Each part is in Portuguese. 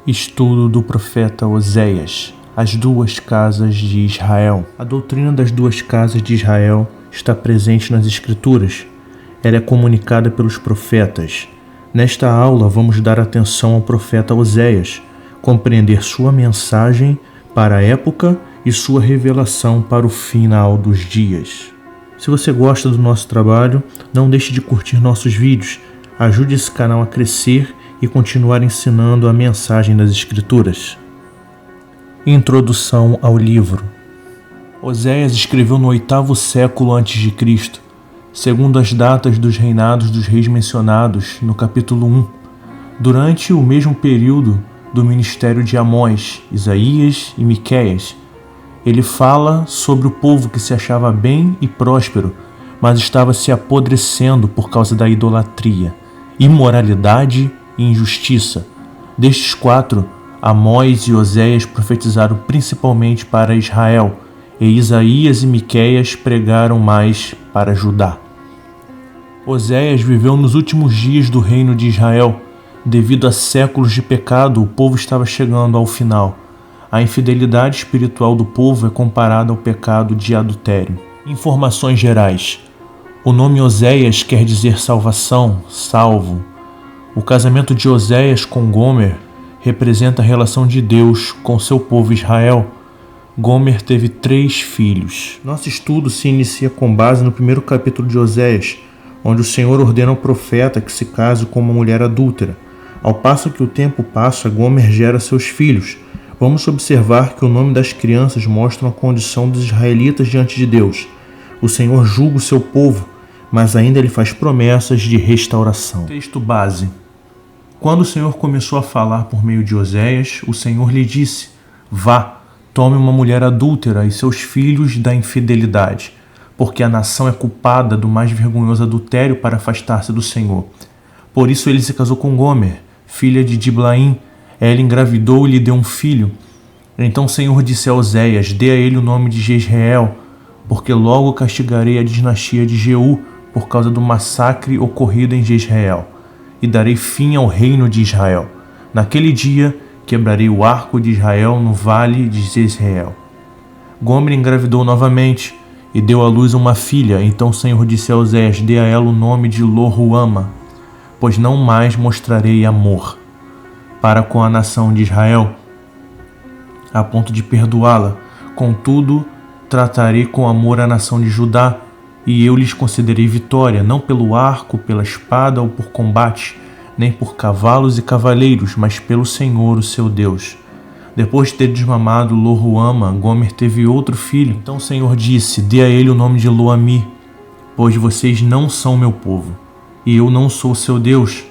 Estudo do profeta Oséias, as duas casas de Israel. A doutrina das duas casas de Israel está presente nas Escrituras. Ela é comunicada pelos profetas. Nesta aula, vamos dar atenção ao profeta Oséias, compreender sua mensagem para a época e sua revelação para o final dos dias. Se você gosta do nosso trabalho, não deixe de curtir nossos vídeos. Ajude esse canal a crescer e continuar ensinando a mensagem das Escrituras. Introdução ao livro. Oséias escreveu no 8º século a.C., segundo as datas dos reinados dos reis mencionados no capítulo 1, durante o mesmo período do ministério de Amós, Isaías e Miqueias. Ele fala sobre o povo que se achava bem e próspero, mas estava se apodrecendo por causa da idolatria, imoralidade e injustiça. Destes quatro, Amós e Oséias profetizaram principalmente para Israel, e Isaías e Miqueias pregaram mais para Judá. Oséias viveu nos últimos dias do reino de Israel. Devido a séculos de pecado, o povo estava chegando ao final. A infidelidade espiritual do povo é comparada ao pecado de adultério. Informações gerais. O nome Oséias quer dizer salvação, salvo. O casamento de Oséias com Gomer representa a relação de Deus com seu povo Israel. Gomer teve 3 filhos. Nosso estudo se inicia com base no primeiro capítulo de Oséias, onde o Senhor ordena ao profeta que se case com uma mulher adúltera. Ao passo que o tempo passa, Gomer gera seus filhos. Vamos observar que o nome das crianças mostra a condição dos israelitas diante de Deus. O Senhor julga o seu povo, mas ainda ele faz promessas de restauração. Texto base. Quando o Senhor começou a falar por meio de Oséias, o Senhor lhe disse: Vá, tome uma mulher adúltera e seus filhos da infidelidade, porque a nação é culpada do mais vergonhoso adultério para afastar-se do Senhor. Por isso ele se casou com Gomer, filha de Diblaim. Ela engravidou e lhe deu um filho. Então o Senhor disse a Oséias: Dê a ele o nome de Jezreel, porque logo castigarei a dinastia de Jeú por causa do massacre ocorrido em Jezreel, e darei fim ao reino de Israel. Naquele dia quebrarei o arco de Israel no vale de Jezreel. Gomer engravidou novamente e deu à luz uma filha. Então o Senhor disse a Oséias: Dê a ela o nome de Lo-ruama, pois não mais mostrarei amor para com a nação de Israel, a ponto de perdoá-la. Contudo, tratarei com amor a nação de Judá, e eu lhes concederei vitória, não pelo arco, pela espada ou por combate, nem por cavalos e cavaleiros, mas pelo Senhor, o seu Deus. Depois de ter desmamado Lo-ruama, Gomer teve outro filho. Então o Senhor disse: Dê a ele o nome de Lo-ami, pois vocês não são meu povo, e eu não sou seu Deus.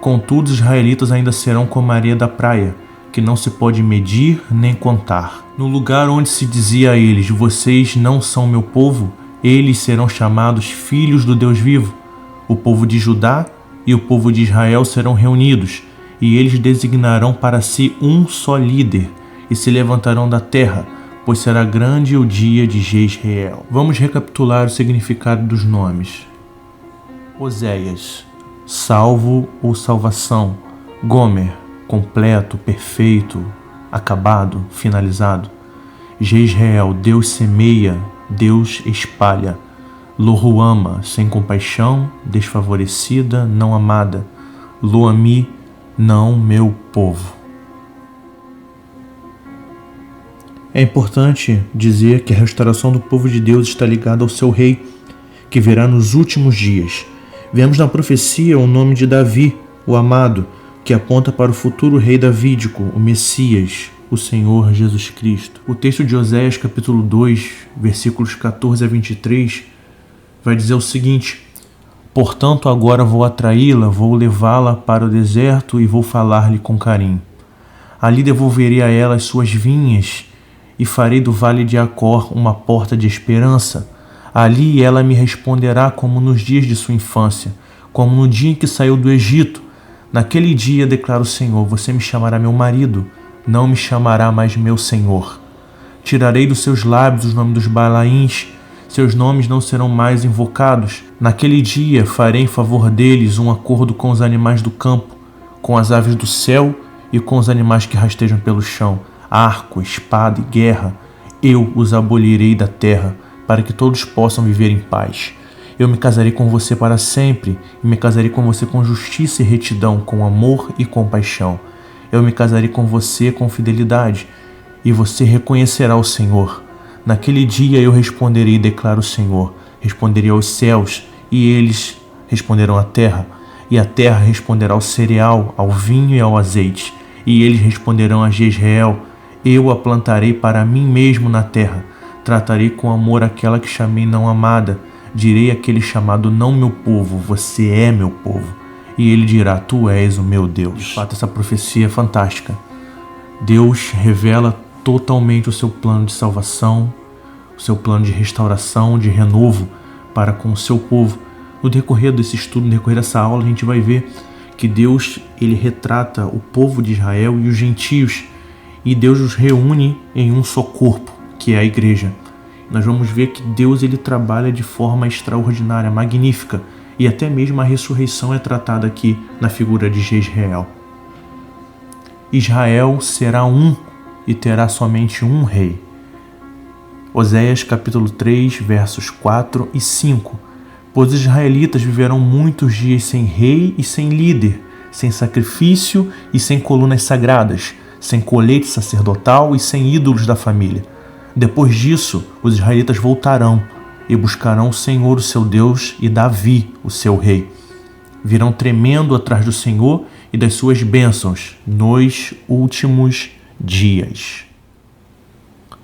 Contudo, os israelitas ainda serão como a areia da praia, que não se pode medir nem contar. No lugar onde se dizia a eles: Vocês não são meu povo, eles serão chamados filhos do Deus vivo. O povo de Judá e o povo de Israel serão reunidos, e eles designarão para si um só líder, e se levantarão da terra, pois será grande o dia de Jezreel. Vamos recapitular o significado dos nomes. Oséias, salvo ou salvação. Gomer, completo, perfeito, acabado, finalizado. Jezreel, Deus semeia, Deus espalha. Lo-ruama, sem compaixão, desfavorecida, não amada. Lo-ami, não meu povo. É importante dizer que a restauração do povo de Deus está ligada ao seu rei, que virá nos últimos dias. Vemos na profecia o nome de Davi, o amado, que aponta para o futuro rei davídico, o Messias, o Senhor Jesus Cristo. O texto de Oséias, capítulo 2, versículos 14 a 23, vai dizer o seguinte: Portanto, agora vou atraí-la, vou levá-la para o deserto e vou falar-lhe com carinho. Ali devolverei a ela as suas vinhas e farei do vale de Acor uma porta de esperança. Ali ela me responderá como nos dias de sua infância, como no dia em que saiu do Egito. Naquele dia, declara o Senhor, você me chamará meu marido, não me chamará mais meu Senhor. Tirarei dos seus lábios os nomes dos Balaíns, seus nomes não serão mais invocados. Naquele dia farei em favor deles um acordo com os animais do campo, com as aves do céu e com os animais que rastejam pelo chão, arco, espada e guerra, eu os abolirei da terra, para que todos possam viver em paz. Eu me casarei com você para sempre, e me casarei com você com justiça e retidão, com amor e compaixão. Eu me casarei com você com fidelidade, e você reconhecerá o Senhor. Naquele dia eu responderei, declara o Senhor. Responderei aos céus, e eles responderão à terra. E a terra responderá ao cereal, ao vinho e ao azeite. E eles responderão a Jezreel: eu a plantarei para mim mesmo na terra. Tratarei com amor aquela que chamei não amada. Direi àquele chamado não meu povo: você é meu povo. E ele dirá: tu és o meu Deus. De fato, essa profecia é fantástica. Deus revela totalmente o seu plano de salvação, o seu plano de restauração, de renovo para com o seu povo. No decorrer desse estudo, no decorrer dessa aula, a gente vai ver que Deus, ele retrata o povo de Israel e os gentios, e Deus os reúne em um só corpo, que é a igreja. Nós vamos ver que Deus, ele trabalha de forma extraordinária, magnífica, e até mesmo a ressurreição é tratada aqui na figura de Jezreel. Israel será um e terá somente um rei. Oséias capítulo 3, versos 4 e 5. Pois os israelitas viverão muitos dias sem rei e sem líder, sem sacrifício e sem colunas sagradas, sem colete sacerdotal e sem ídolos da família. Depois disso, os israelitas voltarão e buscarão o Senhor, o seu Deus, e Davi, o seu rei. Virão tremendo atrás do Senhor e das suas bênçãos nos últimos dias.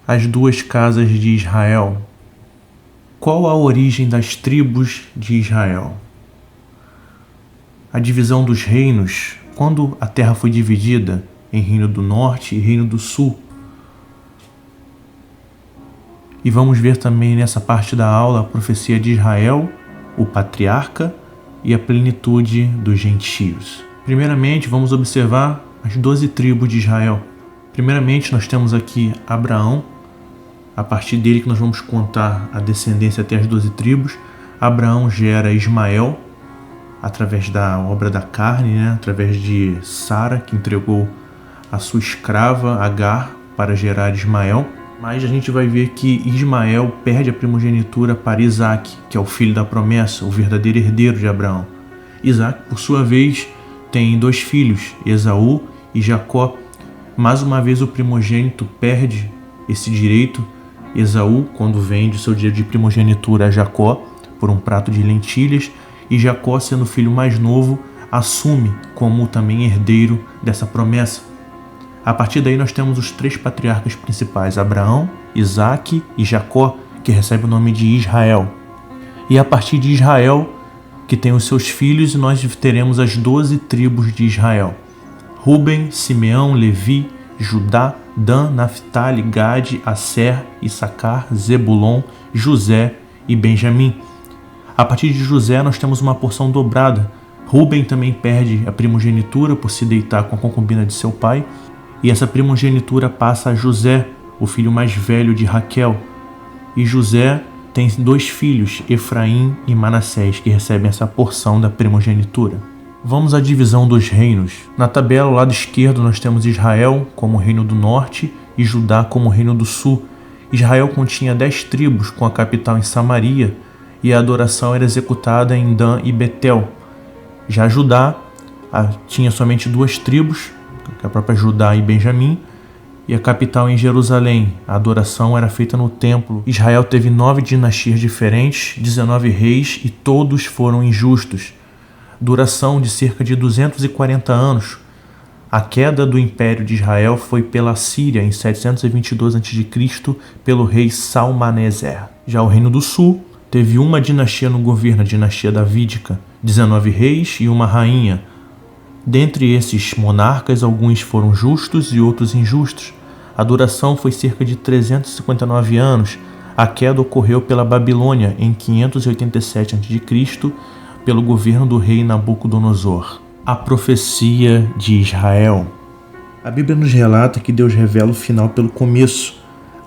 As duas casas de Israel. Qual a origem das tribos de Israel? A divisão dos reinos, quando a terra foi dividida em Reino do Norte e Reino do Sul. E vamos ver também nessa parte da aula a profecia de Israel, o patriarca e a plenitude dos gentios. Primeiramente, vamos observar as 12 tribos de Israel. Primeiramente, nós temos aqui Abraão. A partir dele que nós vamos contar a descendência até as 12 tribos. Abraão gera Ismael, através da obra da carne, através de Sara, que entregou a sua escrava Agar para gerar Ismael. Mas a gente vai ver que Ismael perde a primogenitura para Isaac, que é o filho da promessa, o verdadeiro herdeiro de Abraão. Isaac, por sua vez, tem 2 filhos, Esaú e Jacó. Mais uma vez o primogênito perde esse direito. Esaú, quando vende o seu direito de primogenitura a Jacó por um prato de lentilhas, e Jacó, sendo o filho mais novo, assume como também herdeiro dessa promessa. A partir daí nós temos os 3 patriarcas principais, Abraão, Isaque e Jacó, que recebe o nome de Israel. E a partir de Israel, que tem os seus filhos, nós teremos as 12 tribos de Israel: Ruben, Simeão, Levi, Judá, Dan, Naftali, Gade, Asser, Issacar, Zebulon, José e Benjamim. A partir de José nós temos uma porção dobrada. Ruben também perde a primogenitura por se deitar com a concubina de seu pai, e essa primogenitura passa a José, o filho mais velho de Raquel. E José tem 2 filhos, Efraim e Manassés, que recebem essa porção da primogenitura. Vamos à divisão dos reinos. Na tabela, ao lado esquerdo, nós temos Israel como reino do norte e Judá como reino do sul. Israel continha 10 tribos, com a capital em Samaria, e a adoração era executada em Dan e Betel. Já Judá tinha somente 2 tribos, a própria Judá e Benjamim, e a capital em Jerusalém. A adoração era feita no templo. Israel teve 9 dinastias diferentes, 19 reis, e todos foram injustos. Duração de cerca de 240 anos. A queda do Império de Israel foi pela Síria em 722 a.C. pelo rei Salmaneser. Já o Reino do Sul teve uma dinastia no governo, a dinastia davídica, 19 reis e uma rainha. Dentre esses monarcas, alguns foram justos e outros injustos. A duração foi cerca de 359 anos. A queda ocorreu pela Babilônia em 587 a.C., pelo governo do rei Nabucodonosor. A profecia de Israel. A Bíblia nos relata que Deus revela o final pelo começo.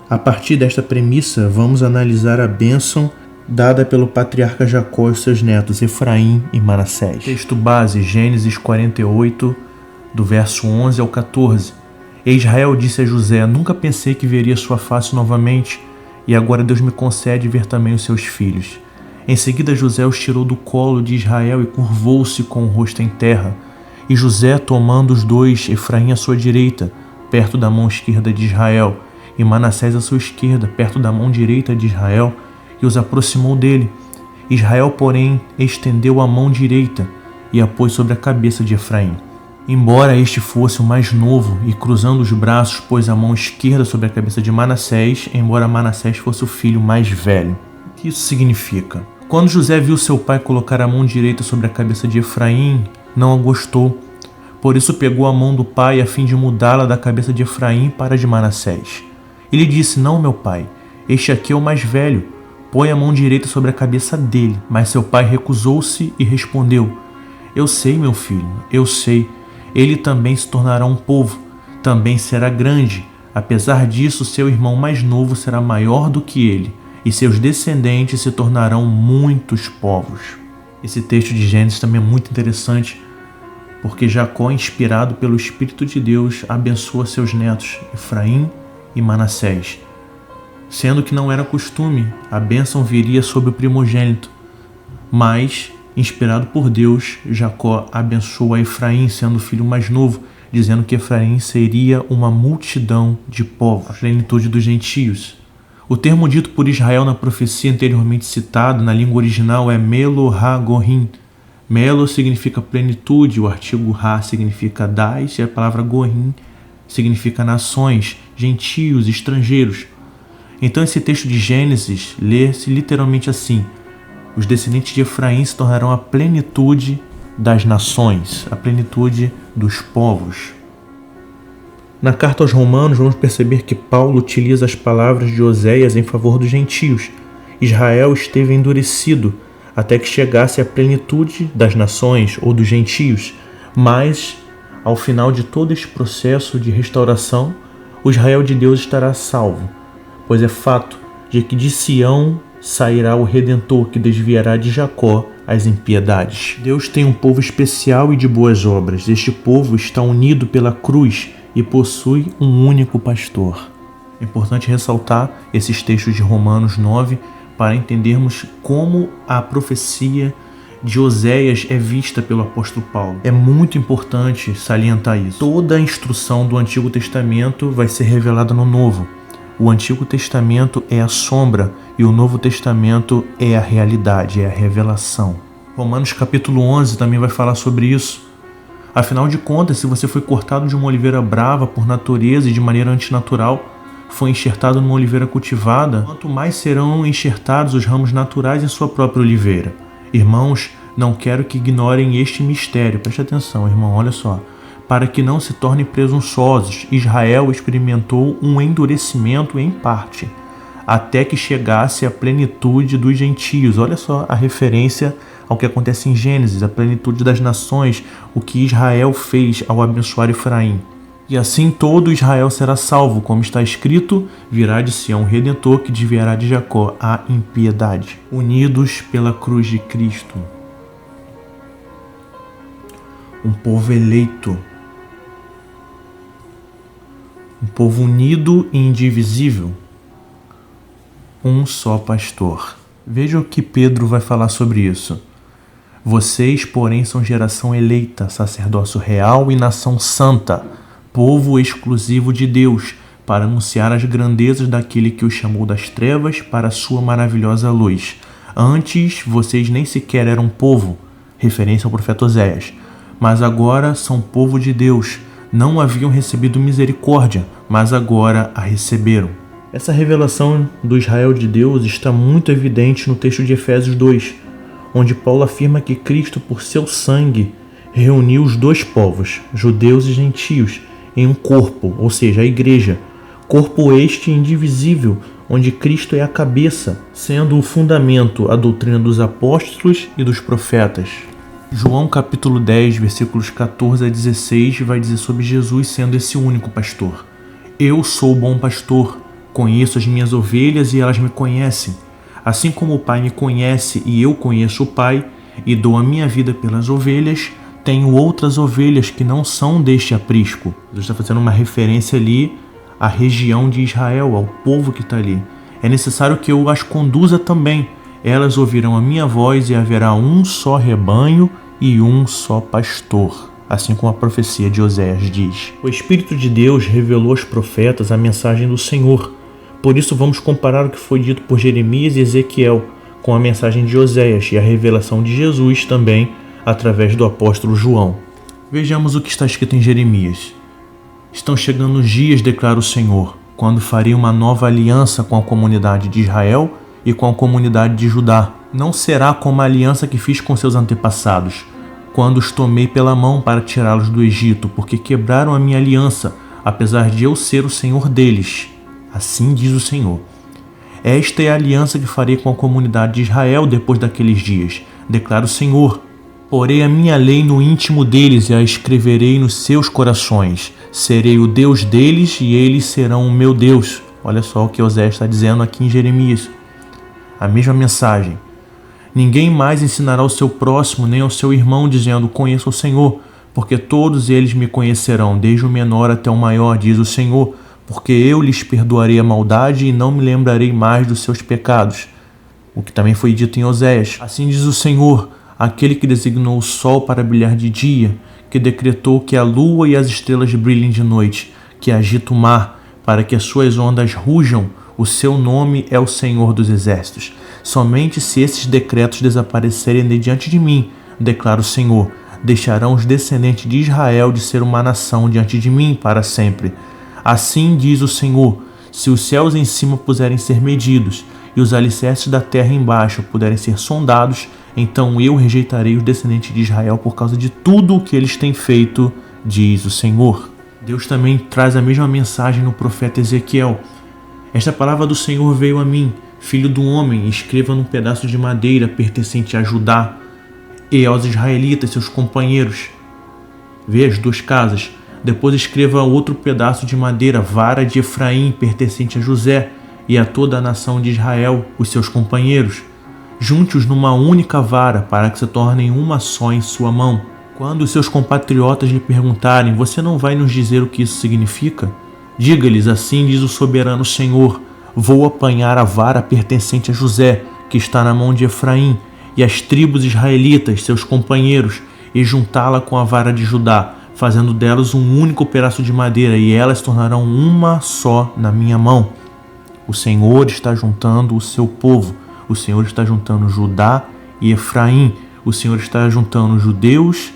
A partir desta premissa, vamos analisar a bênção dada pelo patriarca Jacó e seus netos Efraim e Manassés. Texto base, Gênesis 48, do verso 11 ao 14. E Israel disse a José: nunca pensei que veria sua face novamente, e agora Deus me concede ver também os seus filhos. Em seguida José os tirou do colo de Israel e curvou-se com o rosto em terra. E José, tomando os dois, Efraim à sua direita, perto da mão esquerda de Israel, e Manassés à sua esquerda, perto da mão direita de Israel, e os aproximou dele. Israel, porém, estendeu a mão direita e a pôs sobre a cabeça de Efraim. Embora este fosse o mais novo, e cruzando os braços pôs a mão esquerda sobre a cabeça de Manassés, embora Manassés fosse o filho mais velho. O que isso significa? Quando José viu seu pai colocar a mão direita sobre a cabeça de Efraim, não a gostou. Por isso pegou a mão do pai a fim de mudá-la da cabeça de Efraim para a de Manassés. Ele disse: não, meu pai, este aqui é o mais velho, põe a mão direita sobre a cabeça dele. Mas seu pai recusou-se e respondeu: eu sei, meu filho, eu sei. Ele também se tornará um povo, também será grande. Apesar disso, seu irmão mais novo será maior do que ele, e seus descendentes se tornarão muitos povos. Esse texto de Gênesis também é muito interessante, porque Jacó, inspirado pelo Espírito de Deus, abençoa seus netos, Efraim e Manassés. Sendo que não era costume, a bênção viria sobre o primogênito, mas, inspirado por Deus, Jacó abençoa Efraim, sendo o filho mais novo, dizendo que Efraim seria uma multidão de povos, a plenitude dos gentios. O termo dito por Israel na profecia anteriormente citado na língua original é Melo Ha-Gorim. Melo significa plenitude, o artigo Ha significa das e a palavra Gorim significa nações, gentios, estrangeiros. Então esse texto de Gênesis lê-se literalmente assim: os descendentes de Efraim se tornarão a plenitude das nações, a plenitude dos povos. Na carta aos Romanos, vamos perceber que Paulo utiliza as palavras de Oséias em favor dos gentios. Israel esteve endurecido até que chegasse à plenitude das nações ou dos gentios, mas, ao final de todo este processo de restauração, o Israel de Deus estará salvo, pois é fato de que de Sião sairá o Redentor que desviará de Jacó as impiedades. Deus tem um povo especial e de boas obras. Este povo está unido pela cruz e possui um único pastor. É importante ressaltar esses textos de Romanos 9 para entendermos como a profecia de Oséias é vista pelo apóstolo Paulo. É muito importante salientar isso. Toda a instrução do Antigo Testamento vai ser revelada no Novo. O Antigo Testamento é a sombra e o Novo Testamento é a realidade, é a revelação. Romanos capítulo 11 também vai falar sobre isso. Afinal de contas, se você foi cortado de uma oliveira brava por natureza e de maneira antinatural, foi enxertado numa oliveira cultivada, quanto mais serão enxertados os ramos naturais em sua própria oliveira. Irmãos, não quero que ignorem este mistério. Preste atenção, irmão, olha só. Para que não se tornem presunçosos, Israel experimentou um endurecimento em parte, até que chegasse à plenitude dos gentios. Olha só a referência ao que acontece em Gênesis, a plenitude das nações, o que Israel fez ao abençoar Efraim. E assim todo Israel será salvo, como está escrito: virá de Sião o Redentor que desviará de Jacó a impiedade. Unidos pela cruz de Cristo. Um povo eleito. Um povo unido e indivisível. Um só pastor. Veja o que Pedro vai falar sobre isso. Vocês, porém, são geração eleita, sacerdócio real e nação santa, povo exclusivo de Deus, para anunciar as grandezas daquele que os chamou das trevas para a sua maravilhosa luz. Antes, vocês nem sequer eram povo, referência ao profeta Oséias, mas agora são povo de Deus. Não haviam recebido misericórdia, mas agora a receberam. Essa revelação do Israel de Deus está muito evidente no texto de Efésios 2, onde Paulo afirma que Cristo, por seu sangue, reuniu os dois povos, judeus e gentios, em um corpo, ou seja, a igreja. Corpo este indivisível, onde Cristo é a cabeça, sendo o fundamento a doutrina dos apóstolos e dos profetas. João capítulo 10, versículos 14 a 16 vai dizer sobre Jesus sendo esse único pastor. Eu sou o bom pastor, conheço as minhas ovelhas e elas me conhecem. Assim como o Pai me conhece e eu conheço o Pai, e dou a minha vida pelas ovelhas, tenho outras ovelhas que não são deste aprisco. Deus está fazendo uma referência ali à região de Israel, ao povo que está ali. É necessário que eu as conduza também. Elas ouvirão a minha voz e haverá um só rebanho e um só pastor. Assim como a profecia de Oséias diz. O Espírito de Deus revelou aos profetas a mensagem do Senhor. Por isso vamos comparar o que foi dito por Jeremias e Ezequiel com a mensagem de Oséias e a revelação de Jesus também através do apóstolo João. Vejamos o que está escrito em Jeremias. Estão chegando os dias, declara o Senhor, quando farei uma nova aliança com a comunidade de Israel e com a comunidade de Judá. Não será como a aliança que fiz com seus antepassados, quando os tomei pela mão para tirá-los do Egito, porque quebraram a minha aliança, apesar de eu ser o Senhor deles. Assim diz o Senhor. Esta é a aliança que farei com a comunidade de Israel depois daqueles dias, declara o Senhor. Porei a minha lei no íntimo deles e a escreverei nos seus corações. Serei o Deus deles e eles serão o meu Deus. Olha só o que Oséias está dizendo aqui em Jeremias. A mesma mensagem. Ninguém mais ensinará ao seu próximo nem ao seu irmão, dizendo, conheça o Senhor, porque todos eles me conhecerão, desde o menor até o maior, diz o Senhor, porque eu lhes perdoarei a maldade e não me lembrarei mais dos seus pecados. O que também foi dito em Oséias. Assim diz o Senhor, aquele que designou o sol para brilhar de dia, que decretou que a lua e as estrelas brilhem de noite, que agita o mar, para que as suas ondas rujam, o seu nome é o Senhor dos Exércitos. Somente se esses decretos desaparecerem de diante de mim, declara o Senhor, deixarão os descendentes de Israel de ser uma nação diante de mim para sempre. Assim diz o Senhor, se os céus em cima puderem ser medidos, e os alicerces da terra embaixo puderem ser sondados, então eu rejeitarei os descendentes de Israel por causa de tudo o que eles têm feito, diz o Senhor. Deus também traz a mesma mensagem no profeta Ezequiel. Esta palavra do Senhor veio a mim, filho do homem, escreva num pedaço de madeira pertencente a Judá e aos israelitas, seus companheiros. Vê as duas casas. Depois escreva outro pedaço de madeira, vara de Efraim, pertencente a José, e a toda a nação de Israel, os seus companheiros. Junte-os numa única vara, para que se tornem uma só em sua mão. Quando os seus compatriotas lhe perguntarem, você não vai nos dizer o que isso significa? Diga-lhes, assim diz o soberano Senhor, vou apanhar a vara pertencente a José, que está na mão de Efraim, e as tribos israelitas, seus companheiros, e juntá-la com a vara de Judá, fazendo delas um único pedaço de madeira, e elas se tornarão uma só na minha mão. O Senhor está juntando o seu povo, o Senhor está juntando Judá e Efraim, o Senhor está juntando os judeus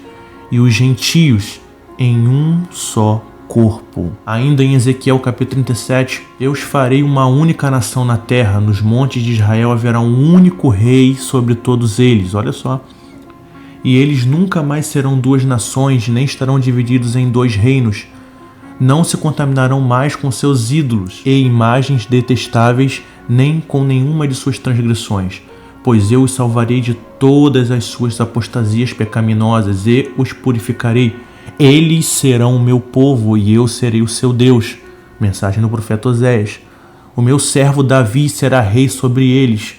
e os gentios em um só corpo. Ainda em Ezequiel capítulo 37, eu os farei uma única nação na terra, nos montes de Israel haverá um único rei sobre todos eles, olha só. E eles nunca mais serão duas nações, nem estarão divididos em dois reinos. Não se contaminarão mais com seus ídolos e imagens detestáveis, nem com nenhuma de suas transgressões, pois eu os salvarei de todas as suas apostasias pecaminosas e os purificarei. Eles serão o meu povo e eu serei o seu Deus. Mensagem do profeta Oséias. O meu servo Davi será rei sobre eles,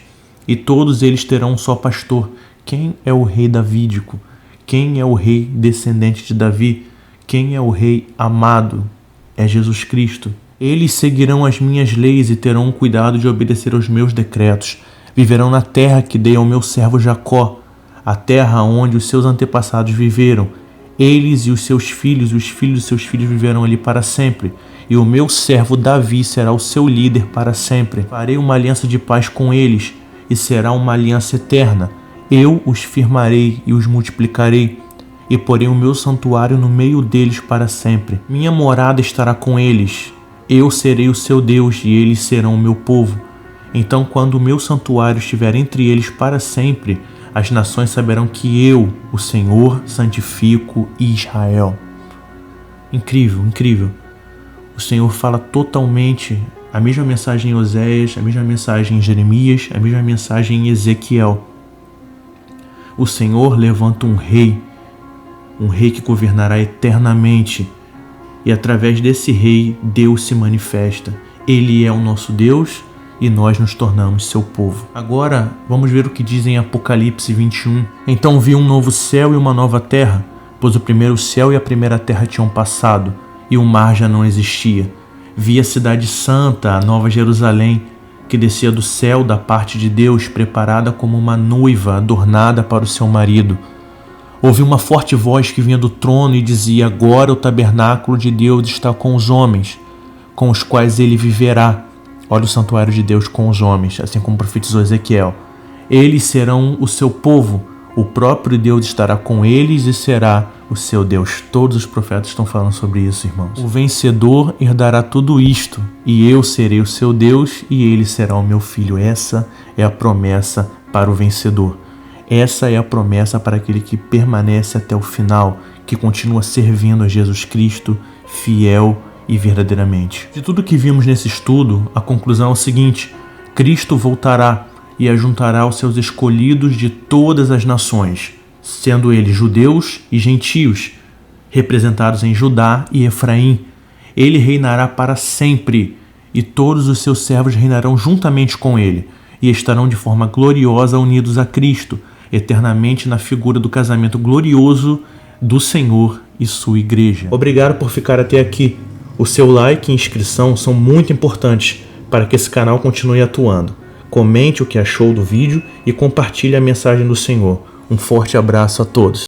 e todos eles terão um só pastor. Quem é o rei davídico? Quem é o rei descendente de Davi? Quem é o rei amado? É Jesus Cristo. Eles seguirão as minhas leis e terão cuidado de obedecer aos meus decretos. Viverão na terra que dei ao meu servo Jacó, a terra onde os seus antepassados viveram. Eles e os filhos dos seus filhos viverão ali para sempre. E o meu servo Davi será o seu líder para sempre. Farei uma aliança de paz com eles, e será uma aliança eterna. Eu os firmarei e os multiplicarei, e porei o meu santuário no meio deles para sempre. Minha morada estará com eles. Eu serei o seu Deus e eles serão o meu povo. Então, quando o meu santuário estiver entre eles para sempre, as nações saberão que eu, o Senhor, santifico Israel. Incrível, incrível. O Senhor fala totalmente a mesma mensagem em Oséias, a mesma mensagem em Jeremias, a mesma mensagem em Ezequiel. O Senhor levanta um rei que governará eternamente. E através desse rei, Deus se manifesta. Ele é o nosso Deus e nós nos tornamos seu povo. Agora, vamos ver o que diz em Apocalipse 21. Então vi um novo céu e uma nova terra, pois o primeiro céu e a primeira terra tinham passado, e o mar já não existia. Vi a cidade santa, a nova Jerusalém, que descia do céu da parte de Deus, preparada como uma noiva adornada para o seu marido. Ouvi uma forte voz que vinha do trono e dizia: agora o tabernáculo de Deus está com os homens, com os quais ele viverá. Olha o santuário de Deus com os homens, assim como profetizou Ezequiel. Eles serão o seu povo, o próprio Deus estará com eles e será o seu Deus. Todos os profetas estão falando sobre isso, irmãos. O vencedor herdará tudo isto, e eu serei o seu Deus e ele será o meu filho. Essa é a promessa para o vencedor. Essa é a promessa para aquele que permanece até o final, que continua servindo a Jesus Cristo, fiel e verdadeiramente. De tudo que vimos nesse estudo, a conclusão é o seguinte: Cristo voltará e ajuntará os seus escolhidos de todas as nações, sendo eles judeus e gentios, representados em Judá e Efraim. Ele reinará para sempre, e todos os seus servos reinarão juntamente com ele, e estarão de forma gloriosa unidos a Cristo, eternamente na figura do casamento glorioso do Senhor e sua igreja. Obrigado por ficar até aqui. O seu like e inscrição são muito importantes para que esse canal continue atuando. Comente o que achou do vídeo e compartilhe a mensagem do Senhor. Um forte abraço a todos.